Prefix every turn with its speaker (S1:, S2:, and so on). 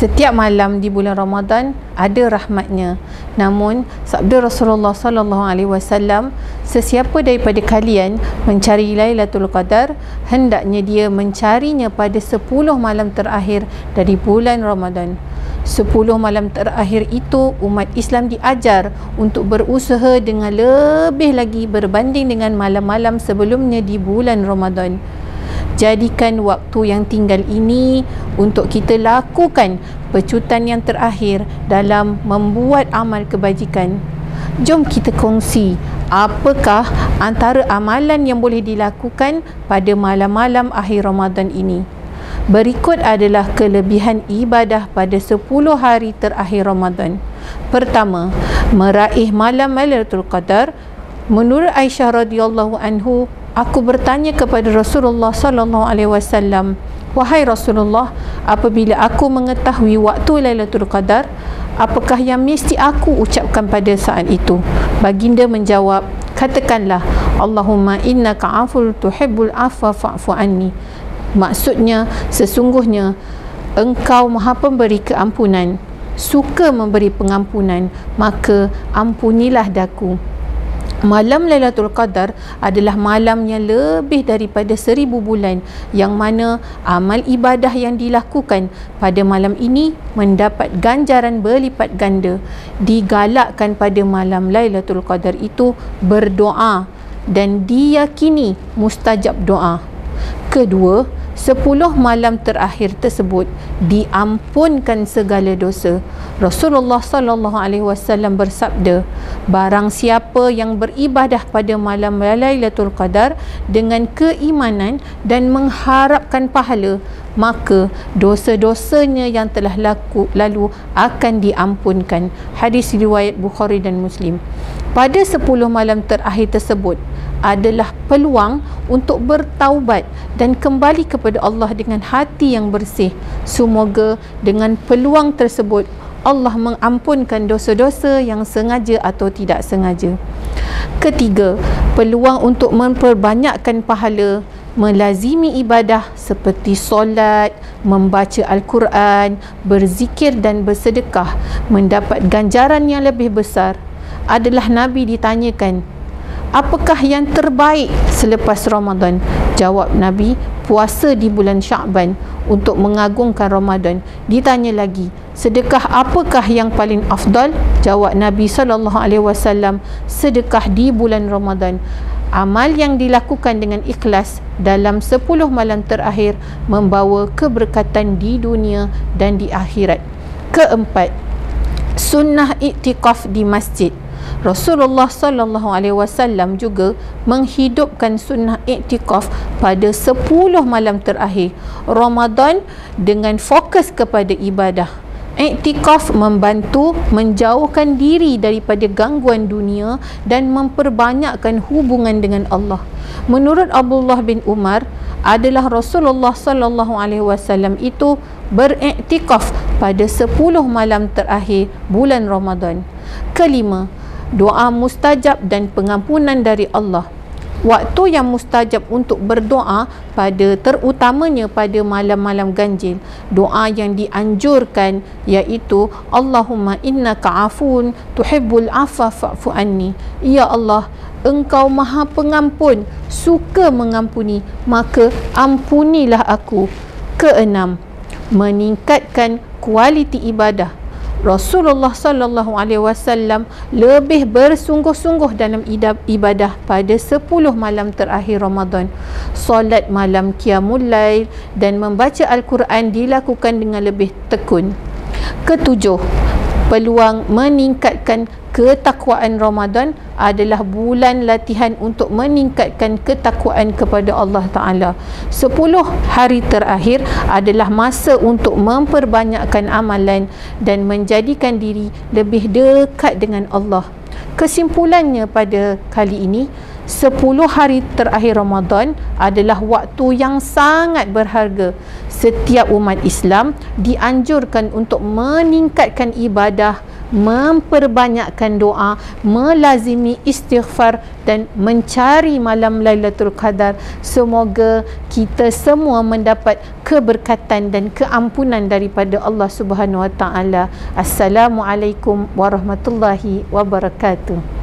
S1: Setiap malam di bulan Ramadan ada rahmatnya. Namun sabda Rasulullah sallallahu alaihi wasallam, sesiapa daripada kalian mencari Lailatul Qadar, hendaknya dia mencarinya pada 10 malam terakhir dari bulan Ramadan. 10 malam terakhir itu umat Islam diajar untuk berusaha dengan lebih lagi berbanding dengan malam-malam sebelumnya di bulan Ramadan. Jadikan waktu yang tinggal ini untuk kita lakukan pecutan yang terakhir dalam membuat amal kebajikan. Jom kita kongsi apakah antara amalan yang boleh dilakukan pada malam-malam akhir Ramadan ini. Berikut adalah kelebihan ibadah pada 10 hari terakhir Ramadan. Pertama, meraih malam Lailatul Qadar. Menurut Aisyah radhiyallahu anhu, aku bertanya kepada Rasulullah sallallahu alaihi wasallam, "Wahai Rasulullah, apabila aku mengetahui waktu Lailatul Qadar, apakah yang mesti aku ucapkan pada saat itu?" Baginda menjawab, "Katakanlah, Allahumma innaka aful tuhibbul afwa fa'fu anni." Maksudnya, sesungguhnya engkau Maha Pemberi keampunan, suka memberi pengampunan, maka ampunilah daku. Malam Lailatul Qadar adalah malam yang lebih daripada 1000 bulan, yang mana amal ibadah yang dilakukan pada malam ini mendapat ganjaran berlipat ganda. Digalakkan pada malam Lailatul Qadar itu berdoa dan diyakini mustajab doa. Kedua, 10 malam terakhir tersebut diampunkan segala dosa. Rasulullah sallallahu alaihi wasallam bersabda, barang siapa yang beribadah pada malam Lailatul Qadar dengan keimanan dan mengharapkan pahala, maka dosa-dosanya yang telah lalu akan diampunkan. Hadis riwayat Bukhari dan Muslim. Pada 10 malam terakhir tersebut adalah peluang untuk bertaubat dan kembali kepada Allah dengan hati yang bersih. Semoga dengan peluang tersebut Allah mengampunkan dosa-dosa yang sengaja atau tidak sengaja. Ketiga, peluang untuk memperbanyakkan pahala, melazimi ibadah seperti solat, membaca Al-Quran, berzikir dan bersedekah mendapat ganjaran yang lebih besar. Adalah Nabi ditanyakan, apakah yang terbaik selepas Ramadan? Jawab Nabi, puasa di bulan Sya'ban untuk mengagungkan Ramadan. Ditanya lagi, sedekah apakah yang paling afdal? Jawab Nabi SAW, sedekah di bulan Ramadan. Amal yang dilakukan dengan ikhlas dalam 10 malam terakhir membawa keberkatan di dunia dan di akhirat. Keempat, sunnah iktikaf di masjid. Rasulullah sallallahu alaihi wasallam juga menghidupkan sunnah iktikaf pada 10 malam terakhir Ramadan dengan fokus kepada ibadah. Iktikaf membantu menjauhkan diri daripada gangguan dunia dan memperbanyakkan hubungan dengan Allah. Menurut Abdullah bin Umar, adalah Rasulullah sallallahu alaihi wasallam itu beriktikaf pada 10 malam terakhir bulan Ramadan. Kelima, doa mustajab dan pengampunan dari Allah. Waktu yang mustajab untuk berdoa terutamanya pada malam-malam ganjil. Doa yang dianjurkan iaitu Allahumma innaka afun tuhibbul afwa fa'fu anni. Ya Allah, engkau Maha Pengampun, suka mengampuni, maka ampunilah aku. Keenam, meningkatkan kualiti ibadah. Rasulullah sallallahu alaihi wasallam lebih bersungguh-sungguh dalam ibadah pada 10 malam terakhir Ramadan. Solat malam qiyamul lail dan membaca Al-Quran dilakukan dengan lebih tekun. Ketujuh, peluang meningkatkan ketakwaan. Ramadan adalah bulan latihan untuk meningkatkan ketakwaan kepada Allah Ta'ala. 10 hari terakhir adalah masa untuk memperbanyakkan amalan dan menjadikan diri lebih dekat dengan Allah. Kesimpulannya pada kali ini, 10 hari terakhir Ramadan adalah waktu yang sangat berharga. Setiap umat Islam dianjurkan untuk meningkatkan ibadah, memperbanyakkan doa, melazimi istighfar dan mencari malam Lailatul Qadar. Semoga kita semua mendapat keberkatan dan keampunan daripada Allah Subhanahu Wa Taala. Assalamualaikum warahmatullahi wabarakatuh.